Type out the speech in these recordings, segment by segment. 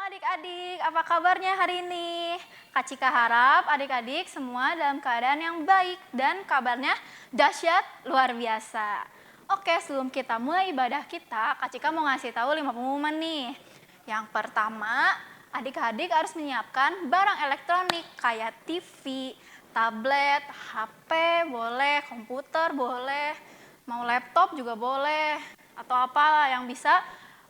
adik-adik, apa kabarnya hari ini? Kak Cika harap adik-adik semua dalam keadaan yang baik dan kabarnya dahsyat luar biasa. Oke, sebelum kita mulai ibadah kita, Kak Cika mau ngasih tahu 5 pengumuman nih. Yang pertama, adik-adik harus menyiapkan barang elektronik kayak TV, tablet, HP boleh, komputer boleh, mau laptop juga boleh, atau apalah yang bisa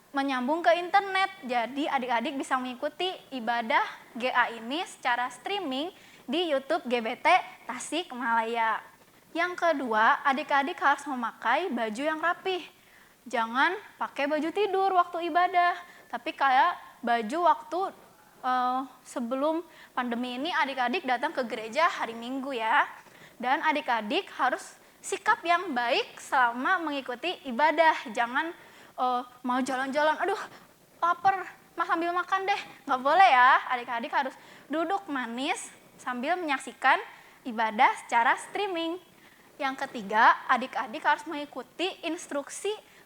menyambung ke internet. Jadi adik-adik bisa mengikuti ibadah GA ini secara streaming di YouTube GBT Tasikmalaya. Yang kedua, adik-adik harus memakai baju yang rapih. Jangan pakai baju tidur waktu ibadah, tapi kayak baju waktu sebelum pandemi ini adik-adik datang ke gereja hari Minggu ya. Dan adik-adik harus sikap yang baik selama mengikuti ibadah. Jangan mau jalan-jalan, aduh lapar, sambil makan deh. Nggak boleh ya, adik-adik harus duduk manis sambil menyaksikan ibadah secara streaming. Yang ketiga, adik-adik harus mengikuti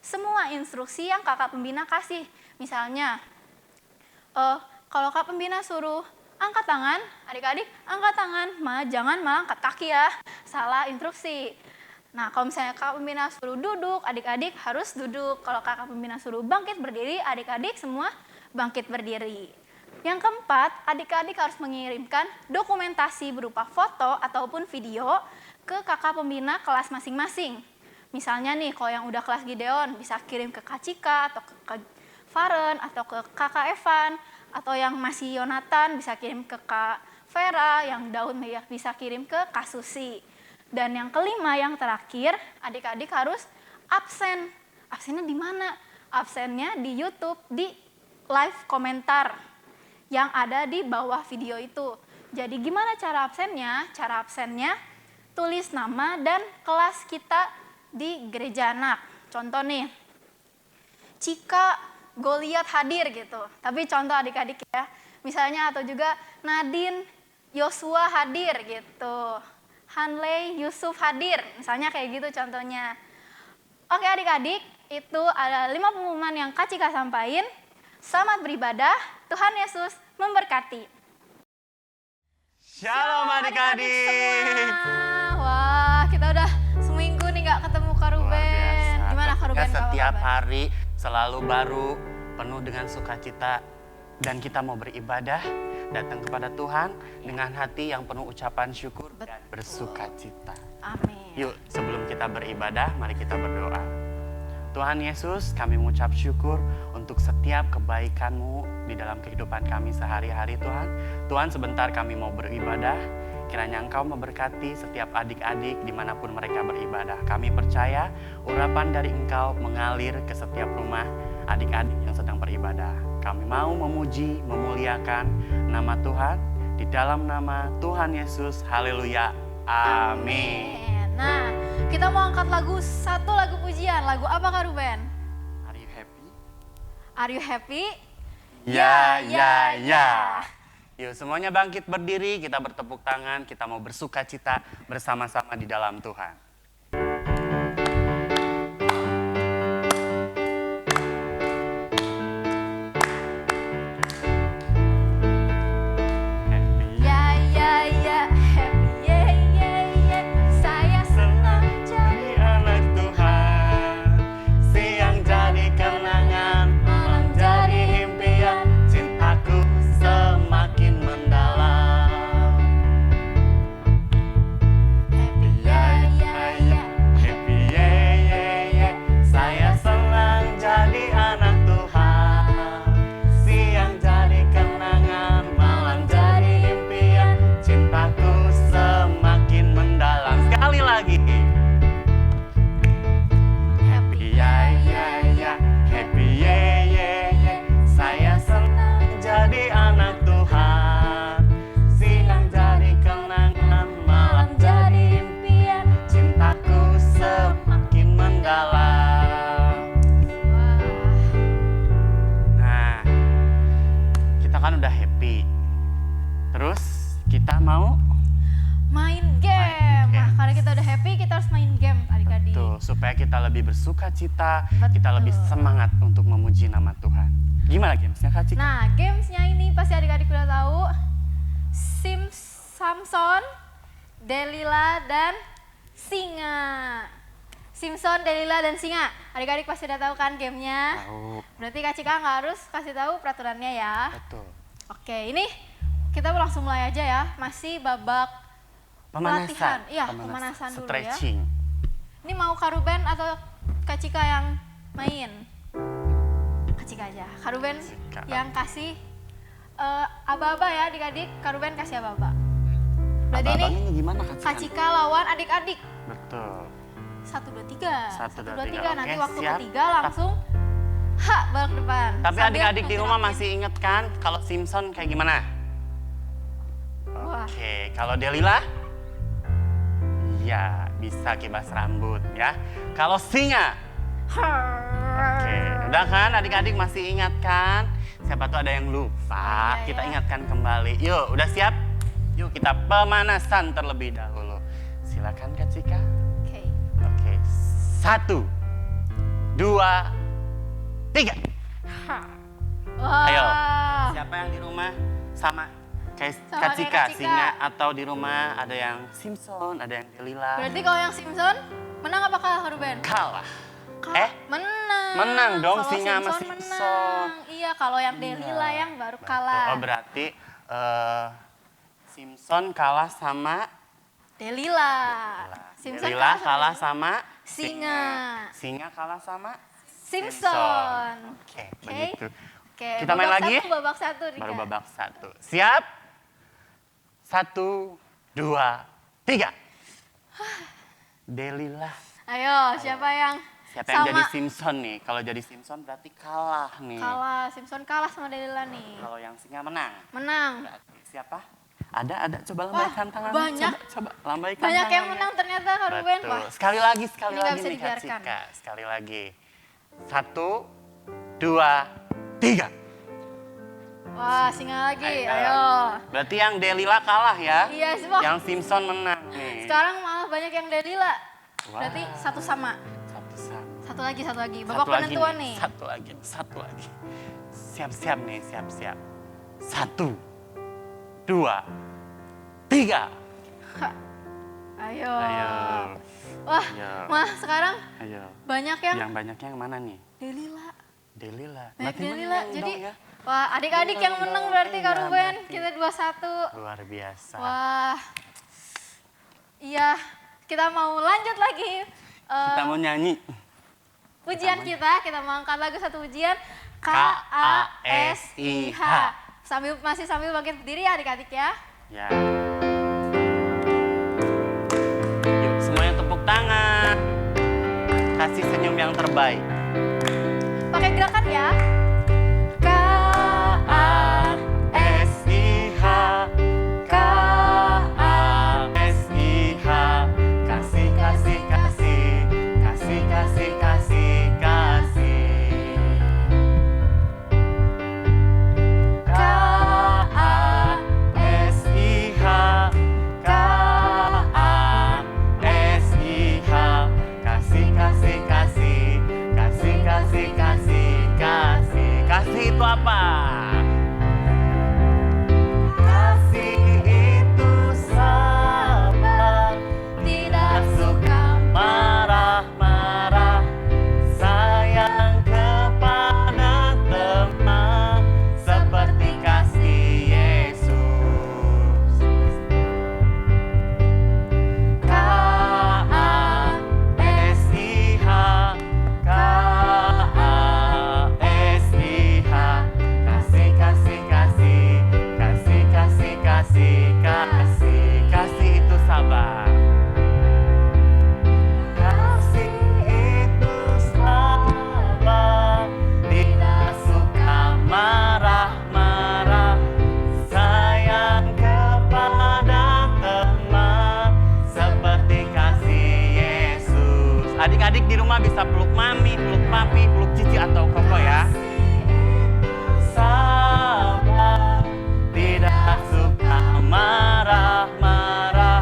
semua instruksi yang kakak pembina kasih. Misalnya, kalau kakak pembina suruh angkat tangan, adik-adik angkat tangan, jangan malah angkat kaki ya, salah instruksi. Nah, kalau misalnya kakak pembina suruh duduk, adik-adik harus duduk. Kalau kakak pembina suruh bangkit berdiri, adik-adik semua bangkit berdiri. Yang keempat, adik-adik harus mengirimkan dokumentasi berupa foto ataupun video ke kakak pembina kelas masing-masing. Misalnya nih, kalau yang udah kelas Gideon, bisa kirim ke Kak Cika, atau ke Kak Faren, atau ke Kakak Evan, atau yang masih Yonatan, bisa kirim ke Kak Vera, yang Daud bisa kirim ke Kak Susi. Dan yang kelima, yang terakhir, adik-adik harus absen. Absennya di mana? Absennya di YouTube, di live komentar yang ada di bawah video itu. Jadi gimana cara absennya? Cara absennya, tulis nama dan kelas kita di gereja anak. Contoh nih, Cika Goliat hadir gitu. Tapi contoh adik-adik ya. Misalnya atau juga Nadine Yosua hadir gitu. Hanley Yusuf hadir, misalnya kayak gitu contohnya. Oke adik-adik, itu ada 5 pengumuman yang Kak Cika sampaikan. Selamat beribadah, Tuhan Yesus memberkati. Shalom adik-adik. Wah, kita udah seminggu nih gak ketemu Kak Ruben. Gimana Kak Ruben? Setiap hari selalu baru, penuh dengan sukacita. Dan kita mau beribadah, datang kepada Tuhan dengan hati yang penuh ucapan syukur dan bersukacita. Amin. Yuk, sebelum kita beribadah, mari kita berdoa. Tuhan Yesus, kami mengucap syukur untuk setiap kebaikan-Mu di dalam kehidupan kami sehari-hari Tuhan. Tuhan, sebentar kami mau beribadah, kiranya Engkau memberkati setiap adik-adik dimanapun mereka beribadah. Kami percaya urapan dari Engkau mengalir ke setiap rumah adik-adik yang sedang beribadah. Kami mau memuji, memuliakan nama Tuhan di dalam nama Tuhan Yesus. Haleluya. Amin. Nah, kita mau angkat satu lagu pujian. Lagu apa Kak Ruben? Are you happy? Are you happy? Ya. Yuk semuanya bangkit berdiri, kita bertepuk tangan, kita mau bersukacita bersama-sama di dalam Tuhan. supaya kita lebih bersukacita, kita lebih semangat untuk memuji nama Tuhan. Gimana gamesnya Kak Cika? Nah, gamesnya ini pasti adik-adik udah tahu. Samson, Delila, dan singa. Simpson, Delila, dan singa. Adik-adik pasti udah tahu kan gamenya? Tahu. Berarti Kak Cika nggak harus kasih tahu peraturannya ya. Betul. Oke, ini kita langsung mulai aja ya. Masih babak pelatihan. Iya, pemanasan dulu ya. Stretching. Ini mau Kak Ruben atau Kak Cika yang main? Kak Cika aja. Kak Ruben Cika. yang kasih aba-aba ya adik-adik. Kak Ruben kasih aba-aba. Berarti ini Abang-abang gimana Kak Cika? Kak Cika lawan adik-adik. Betul. 1, 2, 3. 1, 2, 3. Nanti Oke, waktu siap. ketiga langsung balik depan. Tapi Sambil adik-adik di rumah ngegerakin. masih inget kan kalau Simpson kayak gimana? Wah. Oke, kalau Delila? Ya, bisa kibas rambut ya. Kalau singa? Oke, udah kan adik-adik masih ingat kan? Siapa tuh ada yang lupa, Iya, kita iya. ingatkan kembali. Yuk, udah siap? Yuk kita pemanasan terlebih dahulu. Silakan Kak Cika. Oke. Oke, 1, 2, 3. Wah. Ayo. Siapa yang di rumah sama kayak Sama Kak kayak Cika, Kak Cika. singa, atau di rumah ada yang Simpson, ada yang Delila. Berarti kalau yang Simpson menang apa kalah Kak Ruben? Kalah. Menang. Menang dong, Kalau singa sama Simpson Simpson. menang. Iya, kalau yang Delila yang baru kalah. Oh, berarti Simpson kalah sama Delila. Simpson Delila kalah sama singa. Singa kalah sama Simpson. Oke, Oke. begitu. Oke, Kita main lagi? Babak satu, Rika. Baru babak 1. Siap? 1, 2, 3. Delila. Ayo, siapa yang Siapa yang sama? jadi Simpson nih? Kalau jadi Simpson berarti kalah nih. Kalah, Simpson kalah sama Delila nih. Kalau yang singa menang. Menang. Berarti siapa? Ada. Coba lambaikan tangannya. banyak. Coba lambaikan Banyak yang tangannya. menang ternyata Kak Ruben. Betul. Wah, Sekali lagi ini nggak bisa nih Kak dibiarkan. Cika. Sekali lagi. 1, 2, 3. wah, singa lagi. Ayo. Berarti yang Delila kalah ya. Iya, semua. Yang Simpson menang nih. Sekarang malah banyak yang Delila. Wah. Berarti satu sama. Satu sama. Satu lagi. Babak Satu lagi penentuan nih. Satu lagi. Siap-siap nih, siap-siap. 1, 2, 3. Ayo. Ayo. Wah, Ayo. Mah sekarang Ayo. banyak yang Yang banyaknya yang mana nih? Delila. Delila. Banyak Berarti Delila. menang Jadi, dong ya. wah adik-adik yang menang berarti Kak Iya, Ruben. berarti. Kita 2-1. Luar biasa. Wah. Iya, kita mau lanjut lagi. Kita mau nyanyi. Ujian kita mau angkat lagu satu ujian. KASIH. Masih sambil bangkit berdiri ya adik-adik ya. Ya. Yuk semuanya tepuk tangan. Kasih senyum yang terbaik. Pakai gerakan ya. KASIH. KASIH. Kasih, kasih, kasih. Kasih, kasih, kasih, kasih. KASIH. KASIH. Kasih, kasih, kasih. Kasih, kasih, kasih, kasih. Kasih itu apa? Kasih itu sabar, tidak suka marah-marah, sayang kepada teman, seperti kasih Yesus. KASIH. KASIH. Kasih, kasih, kasih. Kasih, kasih, kasih, kasih. Kasih itu sabar. Kasih itu sabar, tidak suka marah-marah, sayang kepada teman, seperti kasih Yesus. Adik-adik di rumah bisa peluk mami, peluk papi, peluk cici atau koko ya. Sabar, tidak suka marah-marah,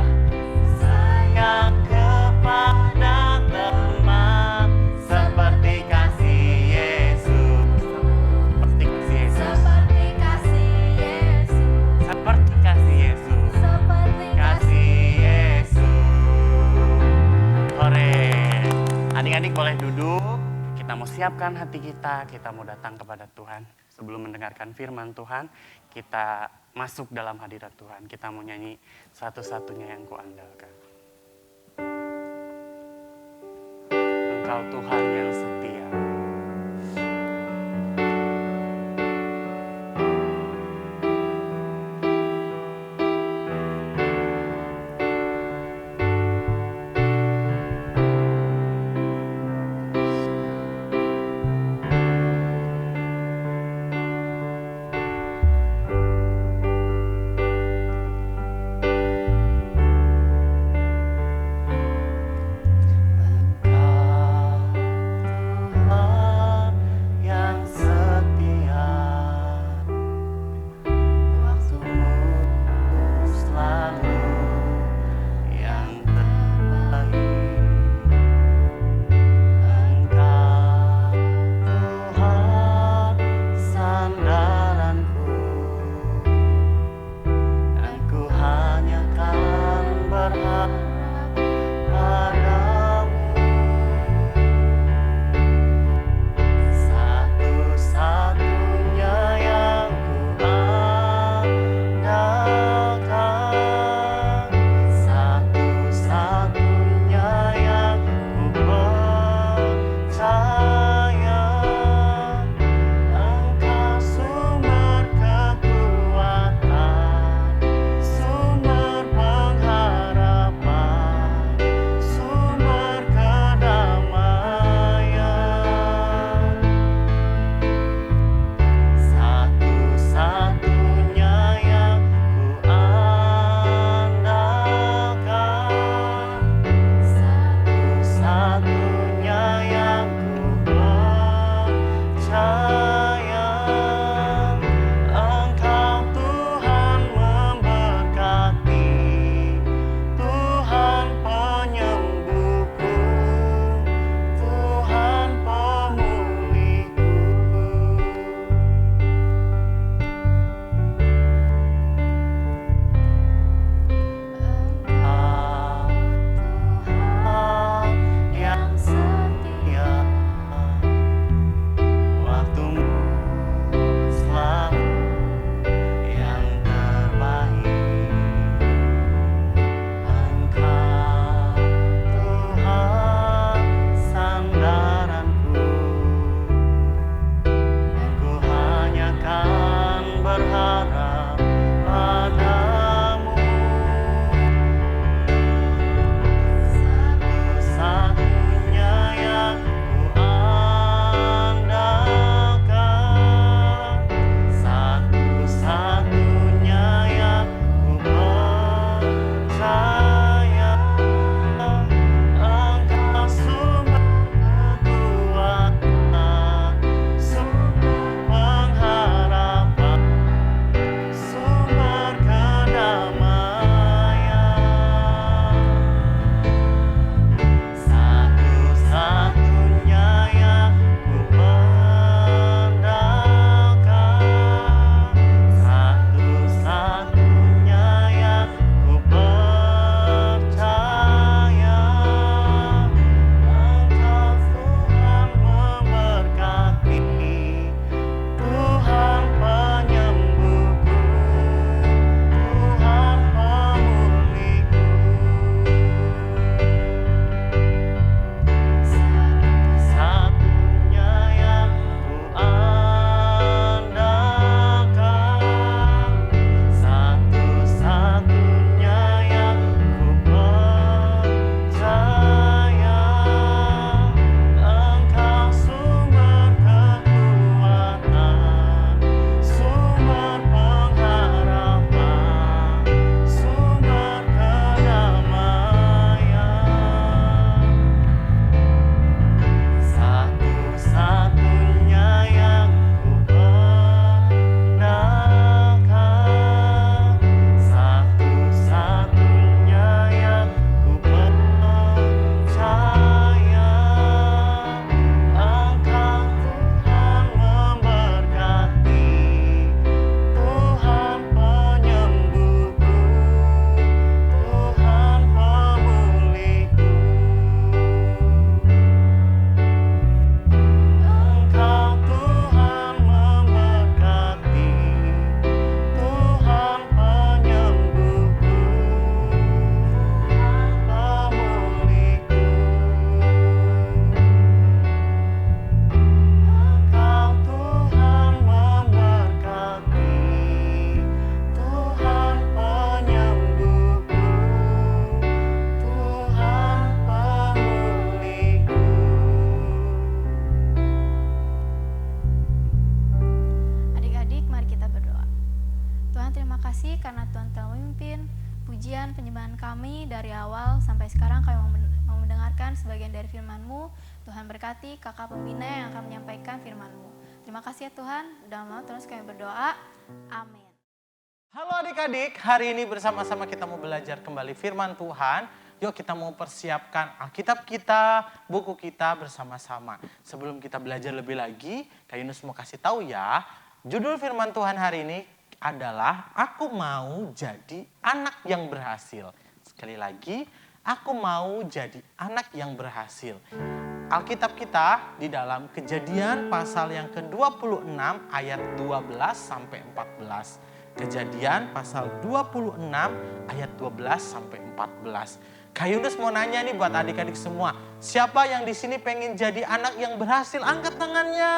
sayang kepada teman, seperti kasih Yesus. Seperti kasih siapkan hati kita mau datang kepada Tuhan. Sebelum mendengarkan firman Tuhan, kita masuk dalam hadirat Tuhan. Kita mau nyanyi satu-satunya yang kuandalkan. Engkau Tuhan yang setia. kasih karena Tuhan telah memimpin pujian penyembahan kami dari awal sampai sekarang. Kami mau mendengarkan sebagian dari firman-Mu. Tuhan berkati kakak pembina yang akan menyampaikan firman-Mu. Terima kasih ya Tuhan. Dalam nama terus kami berdoa. Amin. Halo adik-adik, hari ini bersama-sama kita mau belajar kembali firman Tuhan. Yuk kita mau persiapkan Alkitab kita, buku kita bersama-sama. Sebelum kita belajar lebih lagi, Kak Yunus mau kasih tahu ya. Judul firman Tuhan hari ini adalah Aku Mau Jadi Anak Yang Berhasil. Sekali lagi, aku mau jadi anak yang berhasil. Alkitab kita di dalam Kejadian pasal yang ke-26 ayat 12 sampai 14. Kejadian pasal 26 ayat 12 sampai 14. Kak Yunus mau nanya nih buat adik-adik semua. Siapa yang di sini pengen jadi anak yang berhasil? Angkat tangannya.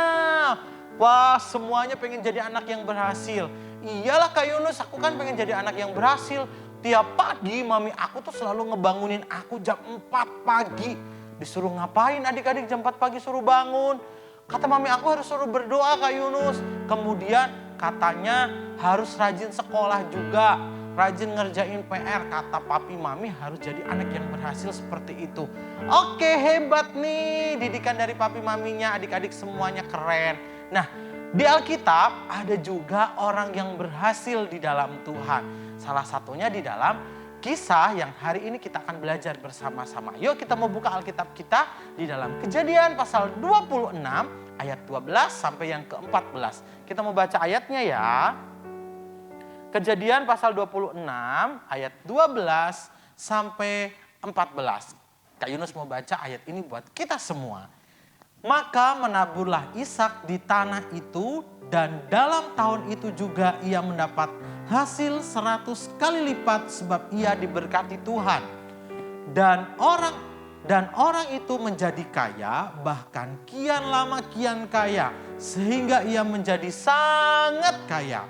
Wah, semuanya pengen jadi anak yang berhasil. Iyalah Kak Yunus, aku kan pengen jadi anak yang berhasil. Tiap pagi mami aku tuh selalu ngebangunin aku jam 4 pagi. Disuruh ngapain adik-adik jam 4 pagi suruh bangun. Kata mami aku harus suruh berdoa Kak Yunus. Kemudian katanya harus rajin sekolah juga. Rajin ngerjain PR, kata papi mami harus jadi anak yang berhasil seperti itu. Oke, hebat nih didikan dari papi maminya, adik-adik semuanya keren. Nah, di Alkitab ada juga orang yang berhasil di dalam Tuhan. Salah satunya di dalam Kisah yang hari ini kita akan belajar bersama-sama. Yuk kita mau buka Alkitab kita di dalam Kejadian pasal 26 ayat 12 sampai yang ke-14. Kita mau baca ayatnya ya. Kejadian pasal 26 ayat 12 sampai 14. Kak Yunus mau baca ayat ini buat kita semua. Maka menaburlah Ishak di tanah itu dan dalam tahun itu juga ia mendapat hasil 100 kali lipat sebab ia diberkati Tuhan. Dan orang itu menjadi kaya, bahkan kian lama kian kaya, sehingga ia menjadi sangat kaya.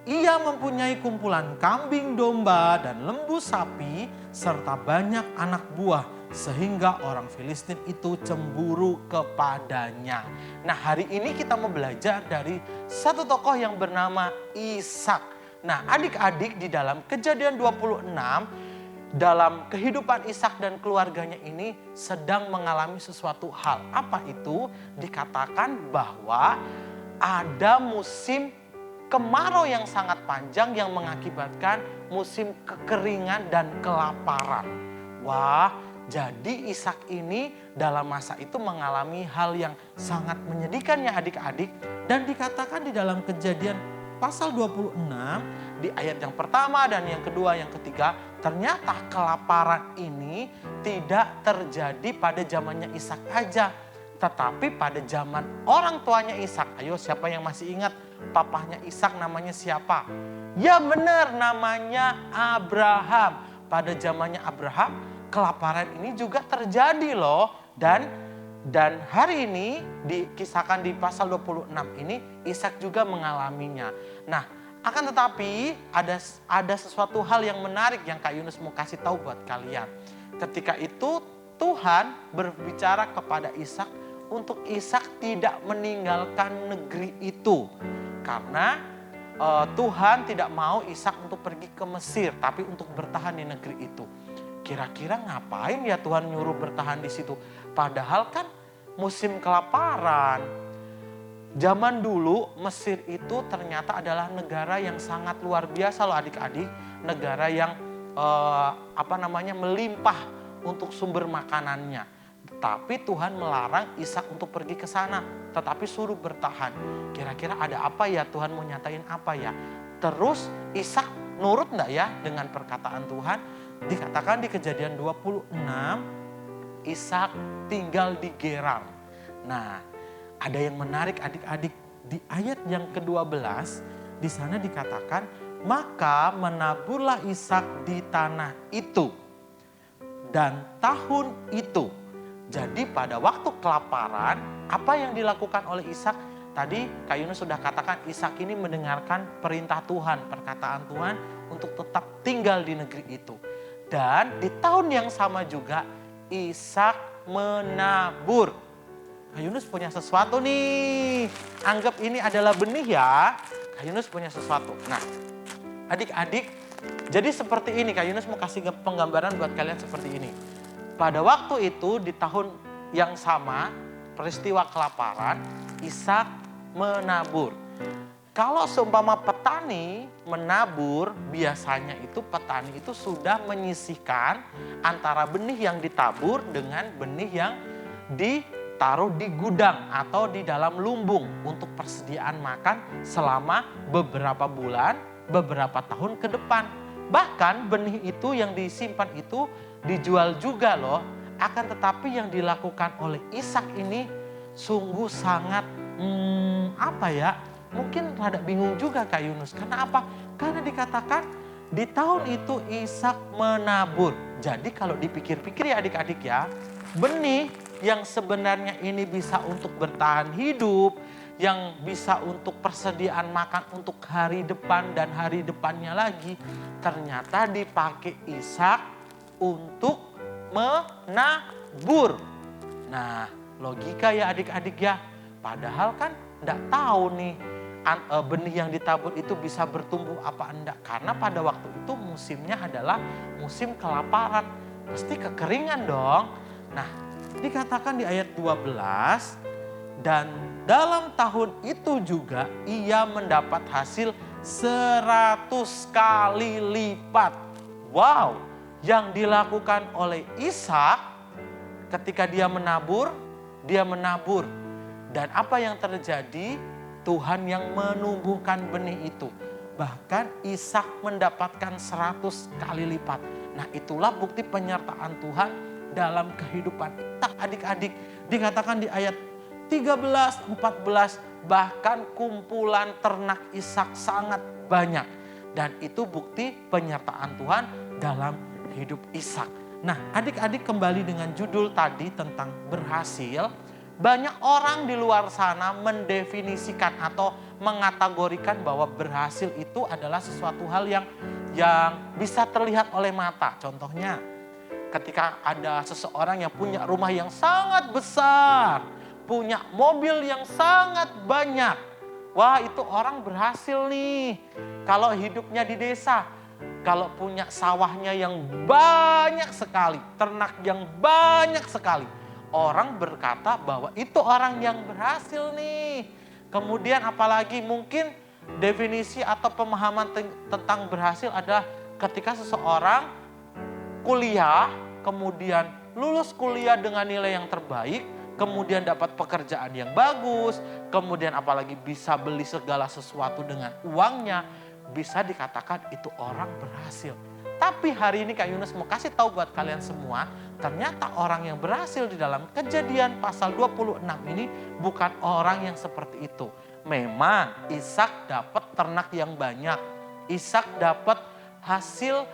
Ia mempunyai kumpulan kambing domba dan lembu sapi serta banyak anak buah sehingga orang Filistin itu cemburu kepadanya. Nah, hari ini kita mau belajar dari satu tokoh yang bernama Ishak. Nah, adik-adik di dalam Kejadian 26 dalam kehidupan Ishak dan keluarganya ini sedang mengalami sesuatu hal. Apa itu? Dikatakan bahwa ada musim kemarau yang sangat panjang yang mengakibatkan musim kekeringan dan kelaparan. Wah, jadi Ishak ini dalam masa itu mengalami hal yang sangat menyedihkan ya adik-adik. Dan dikatakan di dalam Kejadian pasal 26 di ayat yang pertama dan yang kedua, yang ketiga, ternyata kelaparan ini tidak terjadi pada zamannya Ishak aja, tetapi pada zaman orang tuanya Ishak. Ayo, siapa yang masih ingat papahnya Ishak namanya siapa? Ya benar, namanya Abraham. Pada zamannya Abraham kelaparan ini juga terjadi loh. Dan hari ini dikisahkan di pasal 26 ini Ishak juga mengalaminya. Nah, akan tetapi ada sesuatu hal yang menarik yang Kak Yunus mau kasih tahu buat kalian. Ketika itu Tuhan berbicara kepada Ishak untuk Ishak tidak meninggalkan negeri itu. Karena Tuhan tidak mau Ishak untuk pergi ke Mesir, tapi untuk bertahan di negeri itu. Kira-kira ngapain ya Tuhan nyuruh bertahan di situ? Padahal kan musim kelaparan. Zaman dulu Mesir itu ternyata adalah negara yang sangat luar biasa loh adik-adik. Negara yang melimpah untuk sumber makanannya. Tapi Tuhan melarang Ishak untuk pergi ke sana, tetapi suruh bertahan. Kira-kira ada apa ya, Tuhan mau nyatain apa ya? Terus Ishak nurut enggak ya dengan perkataan Tuhan? Dikatakan di Kejadian 26, Ishak tinggal di Gerar. Nah, ada yang menarik adik-adik di ayat yang ke-12, di sana dikatakan, maka menaburlah Ishak di tanah itu dan tahun itu. Jadi pada waktu kelaparan, apa yang dilakukan oleh Ishak? Tadi Kak Yunus sudah katakan Ishak ini mendengarkan perintah Tuhan, perkataan Tuhan untuk tetap tinggal di negeri itu. Dan di tahun yang sama juga Ishak menabur. Kak Yunus punya sesuatu nih. Anggap ini adalah benih ya. Kak Yunus punya sesuatu. Nah, Adik-adik, jadi seperti ini, Kak Yunus mau kasih penggambaran buat kalian seperti ini. Pada waktu itu di tahun yang sama, peristiwa kelaparan, Ishak menabur. Kalau seumpama petani menabur, biasanya itu petani itu sudah menyisihkan antara benih yang ditabur dengan benih yang ditaruh di gudang atau di dalam lumbung untuk persediaan makan selama beberapa bulan, beberapa tahun ke depan. Bahkan benih itu yang disimpan itu dijual juga loh. Akan tetapi yang dilakukan oleh Ishak ini sungguh sangat mungkin rada bingung juga Kak Yunus. Karena apa? Karena dikatakan di tahun itu Ishak menabur. Jadi kalau dipikir-pikir ya adik-adik ya, benih yang sebenarnya ini bisa untuk bertahan hidup, yang bisa untuk persediaan makan untuk hari depan dan hari depannya lagi, ternyata dipakai Ishak untuk menabur. Nah, logika ya adik-adik ya. Padahal kan enggak tahu nih benih yang ditabur itu bisa bertumbuh apa enggak. Karena pada waktu itu musimnya adalah musim kelaparan. Pasti kekeringan dong. Nah, dikatakan di ayat 12, dan dalam tahun itu juga ia mendapat hasil 100 kali lipat. Wow, yang dilakukan oleh Ishak ketika dia menabur. Dan apa yang terjadi? Tuhan yang menumbuhkan benih itu. Bahkan Ishak mendapatkan 100 kali lipat. Nah, itulah bukti penyertaan Tuhan dalam kehidupan kita adik-adik. Dikatakan di ayat 13, 14, bahkan kumpulan ternak Ishak sangat banyak. Dan itu bukti penyertaan Tuhan dalam hidup Ishak. Nah, adik-adik kembali dengan judul tadi tentang berhasil. Banyak orang di luar sana mendefinisikan atau mengategorikan bahwa berhasil itu adalah sesuatu hal yang bisa terlihat oleh mata. Contohnya, ketika ada seseorang yang punya rumah yang sangat besar, punya mobil yang sangat banyak. Wah, itu orang berhasil nih. Kalau hidupnya di desa, kalau punya sawahnya yang banyak sekali, ternak yang banyak sekali, orang berkata bahwa itu orang yang berhasil nih. Kemudian apalagi mungkin definisi atau pemahaman tentang berhasil adalah ketika seseorang kuliah, kemudian lulus kuliah dengan nilai yang terbaik, kemudian dapat pekerjaan yang bagus, kemudian apalagi bisa beli segala sesuatu dengan uangnya, bisa dikatakan itu orang berhasil. Tapi hari ini Kak Yunus mau kasih tahu buat kalian semua, ternyata orang yang berhasil di dalam Kejadian pasal 26 ini bukan orang yang seperti itu. Memang Ishak dapat ternak yang banyak. Ishak dapat hasil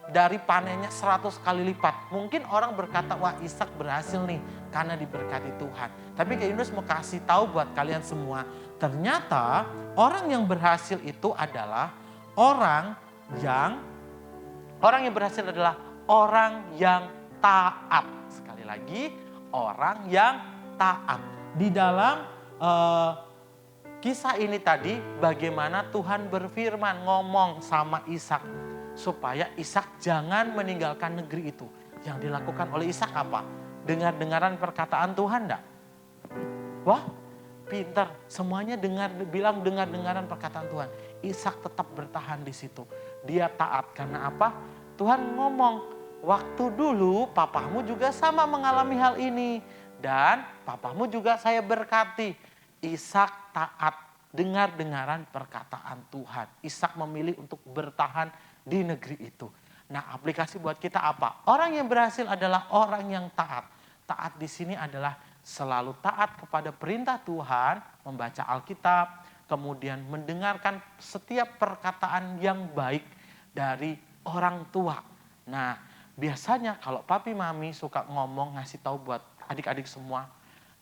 dari panennya 100 kali lipat. Mungkin orang berkata, wah Ishak berhasil nih karena diberkati Tuhan. Tapi Kak Yunus mau kasih tahu buat kalian semua, ternyata orang yang berhasil itu adalah orang yang berhasil adalah orang yang taat. Sekali lagi, orang yang taat. Di dalam kisah ini tadi, bagaimana Tuhan berfirman ngomong sama Ishak supaya Ishak jangan meninggalkan negeri itu. Yang dilakukan oleh Ishak apa? Dengar-dengaran perkataan Tuhan enggak? Wah, pintar. Semuanya bilang dengar-dengaran perkataan Tuhan. Ishak tetap bertahan di situ. Dia taat karena apa? Tuhan ngomong, waktu dulu papamu juga sama mengalami hal ini. Dan papamu juga saya berkati. Ishak taat, dengar-dengaran perkataan Tuhan. Ishak memilih untuk bertahan di negeri itu. Nah, aplikasi buat kita apa? Orang yang berhasil adalah orang yang taat. Taat di sini adalah selalu taat kepada perintah Tuhan, membaca Alkitab, kemudian mendengarkan setiap perkataan yang baik dari orang tua. Nah, biasanya kalau papi mami suka ngomong ngasih tahu buat adik-adik semua,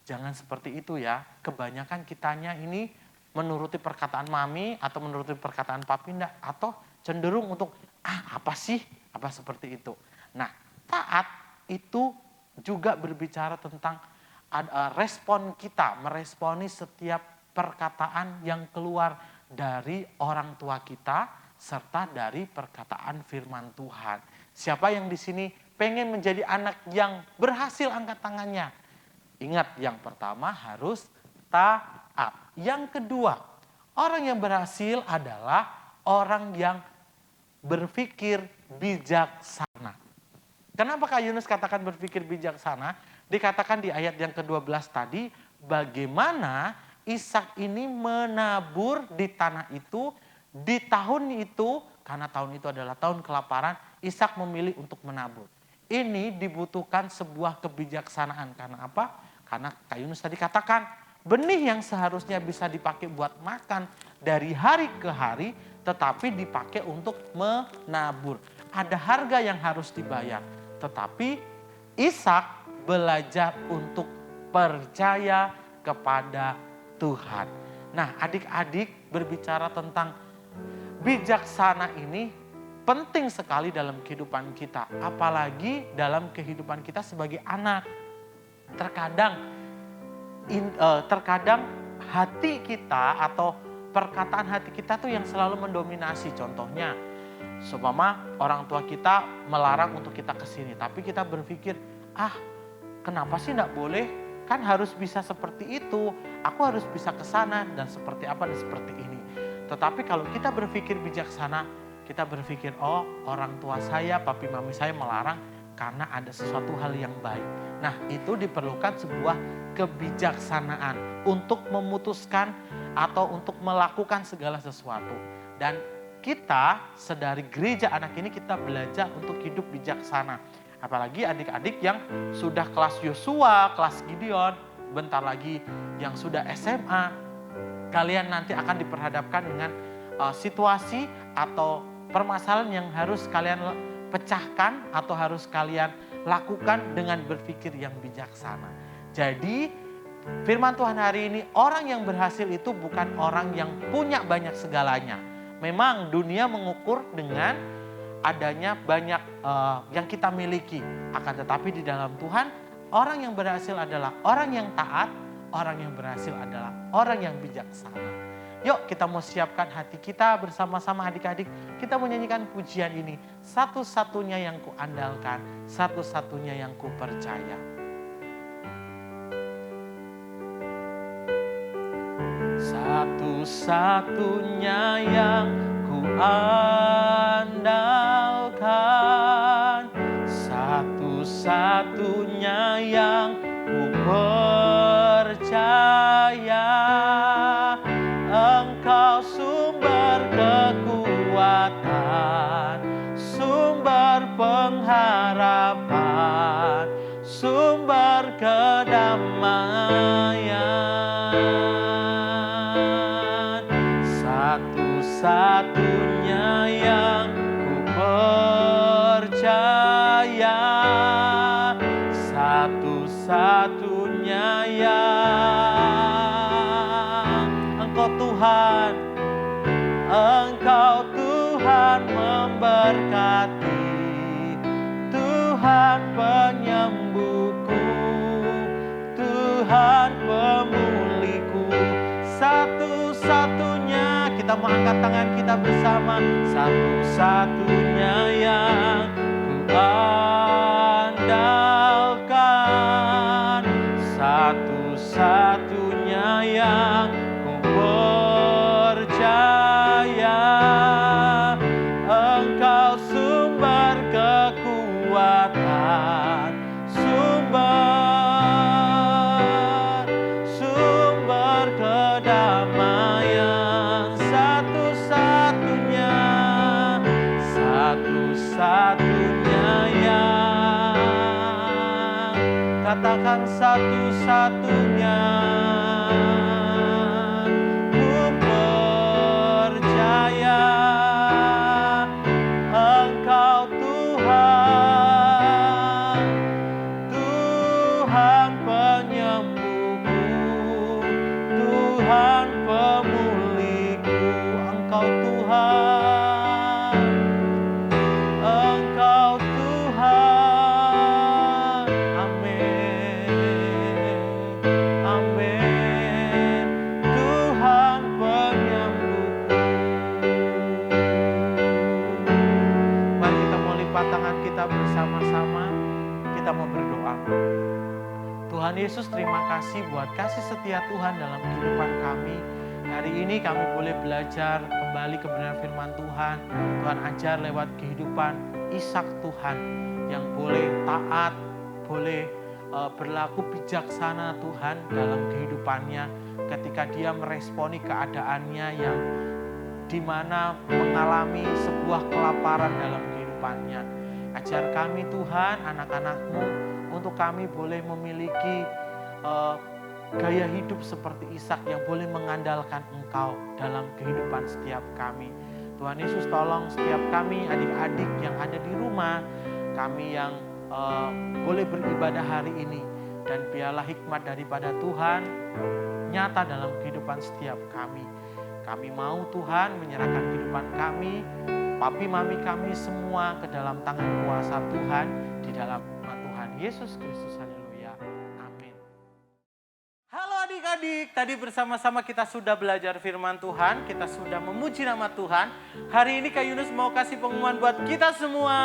jangan seperti itu ya. Kebanyakan kitanya ini menuruti perkataan mami atau menuruti perkataan papi enggak, atau cenderung untuk apa sih? Apa seperti itu. Nah, taat itu juga berbicara tentang respon kita, meresponi setiap perkataan yang keluar dari orang tua kita serta dari perkataan firman Tuhan. Siapa yang di sini pengen menjadi anak yang berhasil, angkat tangannya. Ingat, yang pertama harus taat. Yang kedua, orang yang berhasil adalah orang yang berpikir bijaksana. Kenapa Kak Yunus katakan berpikir bijaksana? Dikatakan di ayat yang ke-12 tadi, bagaimana Ishak ini menabur di tanah itu, di tahun itu, karena tahun itu adalah tahun kelaparan, Ishak memilih untuk menabur. Ini dibutuhkan sebuah kebijaksanaan. Karena apa? Karena Kak Yunus tadi katakan, benih yang seharusnya bisa dipakai buat makan dari hari ke hari, tetapi dipakai untuk menabur. Ada harga yang harus dibayar. Tetapi Ishak belajar untuk percaya kepada Tuhan. Nah, adik-adik, berbicara tentang bijaksana ini penting sekali dalam kehidupan kita. Apalagi dalam kehidupan kita sebagai anak. Terkadang hati kita atau perkataan hati kita tuh yang selalu mendominasi. Contohnya, seumpama orang tua kita melarang untuk kita kesini, tapi kita berpikir, kenapa sih enggak boleh? Kan harus bisa seperti itu, aku harus bisa ke sana dan seperti apa dan seperti ini. Tetapi kalau kita berpikir bijaksana, kita berpikir, oh orang tua saya, papi mami saya melarang karena ada sesuatu hal yang baik. Nah, itu diperlukan sebuah kebijaksanaan untuk memutuskan atau untuk melakukan segala sesuatu. Dan kita sedari gereja anak ini kita belajar untuk hidup bijaksana. Apalagi adik-adik yang sudah kelas Yosua, kelas Gideon, bentar lagi yang sudah SMA, kalian nanti akan diperhadapkan dengan situasi atau permasalahan yang harus kalian pecahkan atau harus kalian lakukan dengan berpikir yang bijaksana. Jadi firman Tuhan hari ini, orang yang berhasil itu bukan orang yang punya banyak segalanya. Memang dunia mengukur dengan adanya banyak yang kita miliki. Akan tetapi di dalam Tuhan, orang yang berhasil adalah orang yang taat, orang yang berhasil adalah orang yang bijaksana. Yuk kita mau siapkan hati kita bersama-sama adik-adik. Kita menyanyikan pujian ini. Satu-satunya yang kuandalkan, satu-satunya yang kupercaya. Satu-satunya yang kuandalkan, satu-satunya yang kupercaya. Engkau sumber kekuatan, sumber pengharapan, sumber kedamaian. Satu-satunya yang kupercaya, satu-satunya yang Engkau Tuhan, Engkau Tuhan memberkati, Tuhan penyembuhku, Tuhan pemulihku. Satu-satunya, kita mau angkat tangan kita bersama. Satu-satunya yang kuandalkan, satu-satunya yang kupercaya. Engkau sumber kekuatan, sumber kedamaian. Satu-satunya yang, katakan satu-satunya. Ku percaya Engkau Tuhan, Tuhan penyembuhku, Tuhan pemulihku. Engkau Tuhan, Engkau Tuhan. Amin. Yesus, terima kasih buat kasih setia Tuhan dalam kehidupan kami. Hari ini kami boleh belajar kembali kebenaran firman Tuhan. Tuhan ajar lewat kehidupan Ishak Tuhan yang boleh taat, boleh berlaku bijaksana Tuhan dalam kehidupannya ketika dia meresponi keadaannya yang dimana mengalami sebuah kelaparan dalam kehidupannya. Ajar kami Tuhan, anak-anak-Mu, untuk kami boleh memiliki gaya hidup seperti Ishak yang boleh mengandalkan Engkau dalam kehidupan setiap kami. Tuhan Yesus, tolong setiap kami adik-adik yang ada di rumah, kami yang boleh beribadah hari ini, dan biarlah hikmat daripada Tuhan nyata dalam kehidupan setiap kami. Kami mau Tuhan menyerahkan kehidupan kami, papi mami kami semua ke dalam tangan kuasa Tuhan, di dalam nama Tuhan Yesus Kristus. Haleluya. Amin. Halo adik-adik, tadi bersama-sama kita sudah belajar firman Tuhan, kita sudah memuji nama Tuhan. Hari ini Kak Yunus mau kasih pengumuman buat kita semua.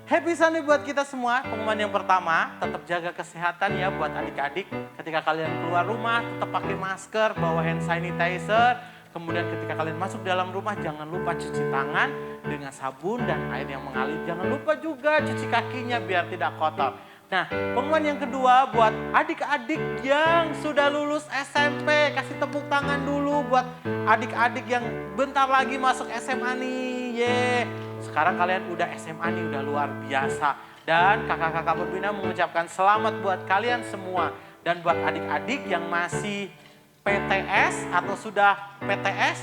Happy Sunday buat kita semua. Pengumuman yang pertama, tetap jaga kesehatan ya buat adik-adik. Ketika kalian keluar rumah, tetap pakai masker, bawa hand sanitizer. Kemudian ketika kalian masuk dalam rumah, jangan lupa cuci tangan dengan sabun dan air yang mengalir. Jangan lupa juga cuci kakinya biar tidak kotor. Nah, pengumuman yang kedua buat adik-adik yang sudah lulus SMP. Kasih tepuk tangan dulu buat adik-adik yang bentar lagi masuk SMA nih. Yeay. Sekarang kalian udah SMA nih, udah luar biasa. Dan kakak-kakak pembina mengucapkan selamat buat kalian semua. Dan buat adik-adik yang masih PTS atau sudah PTS,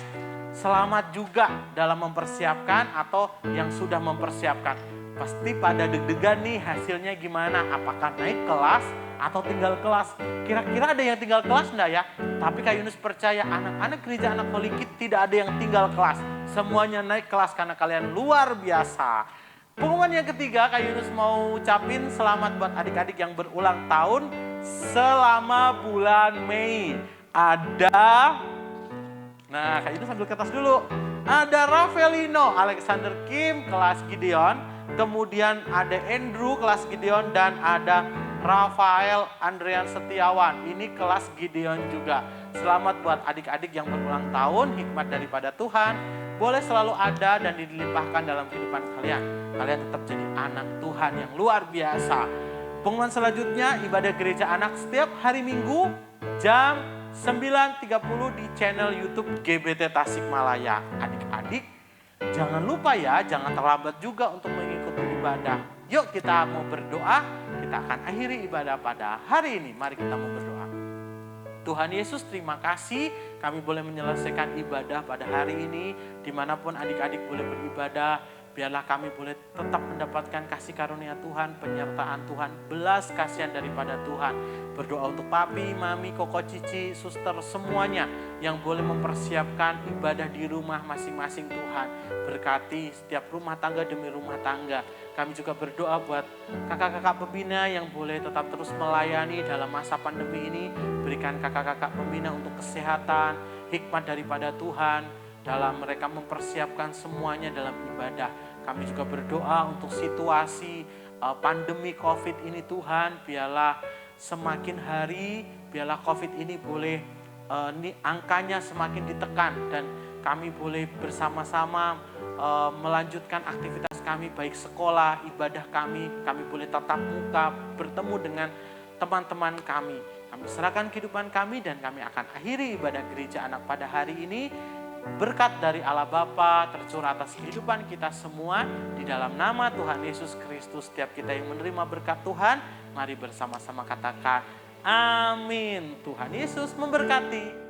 selamat juga dalam mempersiapkan atau yang sudah mempersiapkan. Pasti pada deg-degan nih hasilnya gimana, apakah naik kelas atau tinggal kelas. Kira-kira ada yang tinggal kelas enggak ya? Tapi Kak Yunus percaya anak-anak gereja anak Holy Kid tidak ada yang tinggal kelas. Semuanya naik kelas karena kalian luar biasa. Pengumuman yang ketiga, Kak Yunus mau ucapin selamat buat adik-adik yang berulang tahun selama bulan Mei. Nah Kak Yunus sambil kertas dulu. Ada Ravelino, Alexander Kim, kelas Gideon. Kemudian ada Andrew, kelas Gideon. Dan ada Rafael Andrean Setiawan, ini kelas Gideon juga. Selamat buat adik-adik yang berulang tahun, hikmat daripada Tuhan boleh selalu ada dan dilimpahkan dalam kehidupan kalian. Kalian tetap jadi anak Tuhan yang luar biasa. Pengumuman selanjutnya, ibadah gereja anak setiap hari Minggu jam 9.30 di channel YouTube GBT Tasikmalaya. Adik-adik, jangan lupa ya, jangan terlambat juga untuk mengikuti ibadah. Yuk kita mau berdoa, kita akan akhiri ibadah pada hari ini. Mari kita mau berdoa. Tuhan Yesus, terima kasih kami boleh menyelesaikan ibadah pada hari ini. Dimanapun adik-adik boleh beribadah, biarlah kami boleh tetap mendapatkan kasih karunia Tuhan, penyertaan Tuhan, belas kasihan daripada Tuhan. Berdoa untuk papi, mami, koko, cici, suster, semuanya yang boleh mempersiapkan ibadah di rumah masing-masing Tuhan. Berkati setiap rumah tangga demi rumah tangga. Kami juga berdoa buat kakak-kakak pembina yang boleh tetap terus melayani dalam masa pandemi ini. Berikan kakak-kakak pembina untuk kesehatan, hikmat daripada Tuhan dalam mereka mempersiapkan semuanya dalam ibadah. Kami juga berdoa untuk situasi pandemi COVID ini Tuhan, biarlah semakin hari, biarlah COVID ini boleh angkanya semakin ditekan dan kami boleh bersama-sama melanjutkan aktivitas kami baik sekolah, ibadah kami boleh tatap muka, bertemu dengan teman-teman kami. Kami serahkan kehidupan kami dan kami akan akhiri ibadah gereja anak pada hari ini. Berkat dari Allah Bapa tercurah atas kehidupan kita semua di dalam nama Tuhan Yesus Kristus. Setiap kita yang menerima berkat Tuhan, mari bersama-sama katakan amin. Tuhan Yesus memberkati.